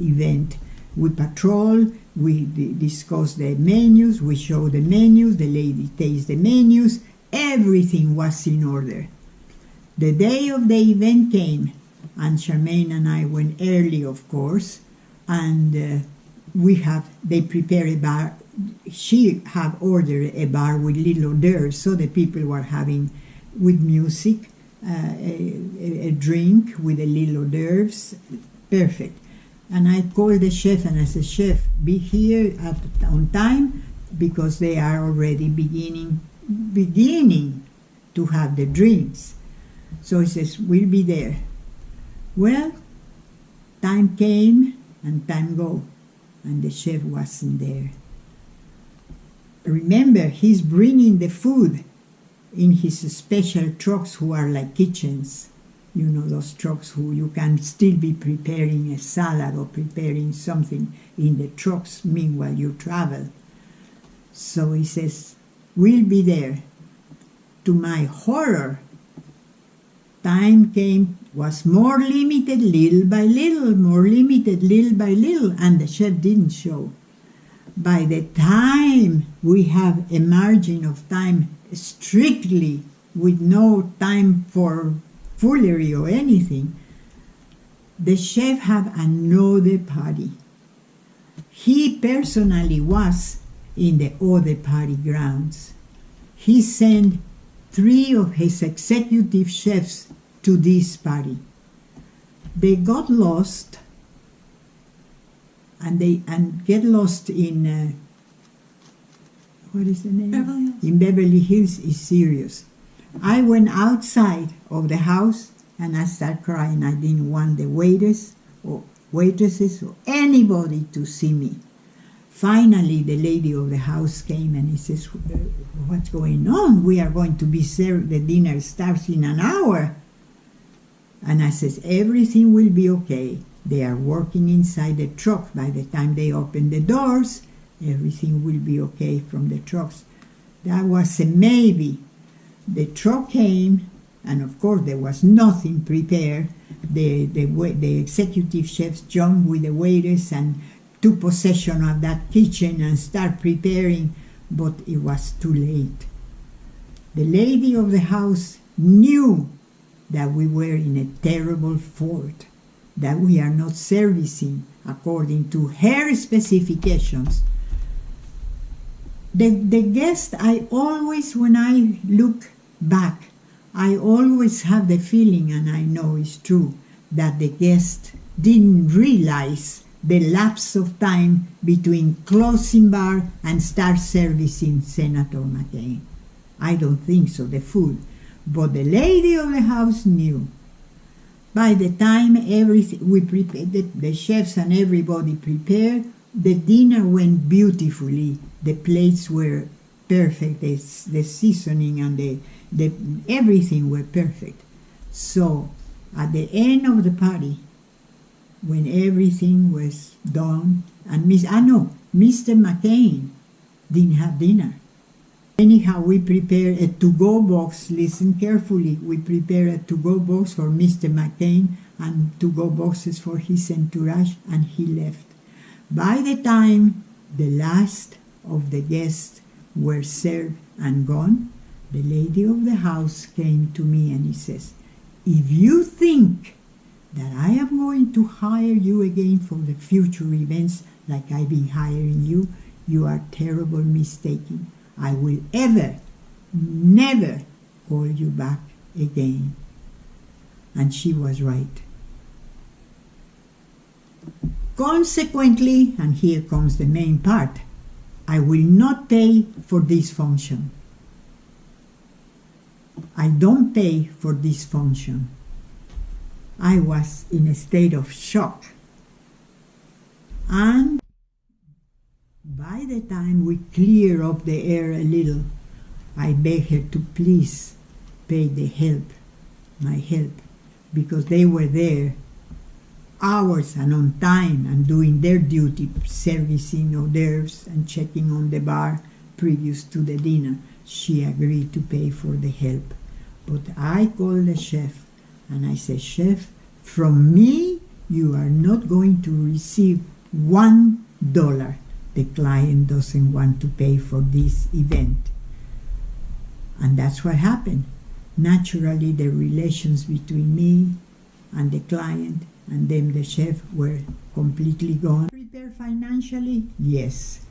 event. We patrol, we discuss the menus, we show the menus, the lady tastes the menus, everything was in order. The day of the event came, and Charmaine and I went early, of course, and they prepare a bar. She had ordered a bar with little hors d'oeuvres, so the people were having, with music, a drink with a little hors d'oeuvres, perfect. And I called the chef and I said, "Chef, be here on time because they are already beginning to have the drinks." So he says, "We'll be there." Well, time came and time go, and the chef wasn't there. Remember, he's bringing the food in his special trucks who are like kitchens. You know, those trucks who you can still be preparing a salad or preparing something in the trucks meanwhile you travel. So he says, "We'll be there." To my horror, time came, was more limited little by little, more limited little by little, and the chef didn't show. By the time we have a margin of time strictly with no time for foolery or anything, the chef had another party. He personally was in the other party grounds. He sent 3 of his executive chefs to this party. They got lost, and get lost in what is the name? Beverly Hills. In Beverly Hills is serious. I went outside of the house and I started crying. I didn't want the waiters or waitresses or anybody to see me. Finally, the lady of the house came and he says, "What's going on? We are going to be served. The dinner starts in an hour." And I says, "Everything will be okay. They are working inside the truck. By the time they open the doors, everything will be okay from the trucks." That was a maybe. The truck came, and of course there was nothing prepared. The executive chefs jumped with the waiters and took possession of that kitchen and start preparing, but it was too late. The lady of the house knew that we were in a terrible fault, that we are not servicing according to her specifications. The guest, I always, when I look back, I always have the feeling, and I know it's true, that the guest didn't realize the lapse of time between closing bar and start servicing Senator McCain. I don't think so, the food. But the lady of the house knew. By the time everything we prepared, the chefs and everybody prepared, the dinner went beautifully. The plates were perfect. The seasoning and the everything were perfect. So at the end of the party, when everything was done, and Mr. McCain didn't have dinner. Anyhow, we prepared a to-go box. Listen carefully. We prepared a to-go box for Mr. McCain and to-go boxes for his entourage, and he left. By the time the last of the guests were served and gone, the lady of the house came to me and he says, "If you think that I am going to hire you again for the future events like I've been hiring you, you are terrible mistaken. I will never call you back again." And she was right. Consequently, and here comes the main part, I will not pay for this function. I don't pay for this function. I was in a state of shock. And by the time we clear up the air a little, I begged her to please pay my help, because they were there hours and on time and doing their duty, servicing hors d'oeuvres and checking on the bar previous to the dinner. She agreed to pay for the help. But I called the chef and I said, "Chef, from me you are not going to receive $1. The client doesn't want to pay for this event. And that's what happened. Naturally, the relations between me and the client and then the chef were completely gone. Prepared financially? Yes.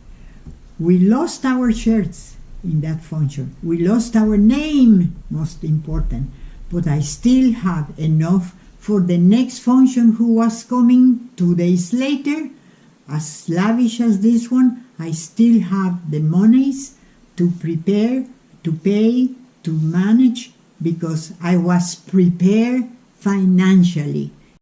We lost our shirts in that function. We lost our name, most important. But I still have enough for the next function who was coming 2 days later. As lavish as this one, I still have the monies to prepare, to pay, to manage, because I was prepared financially.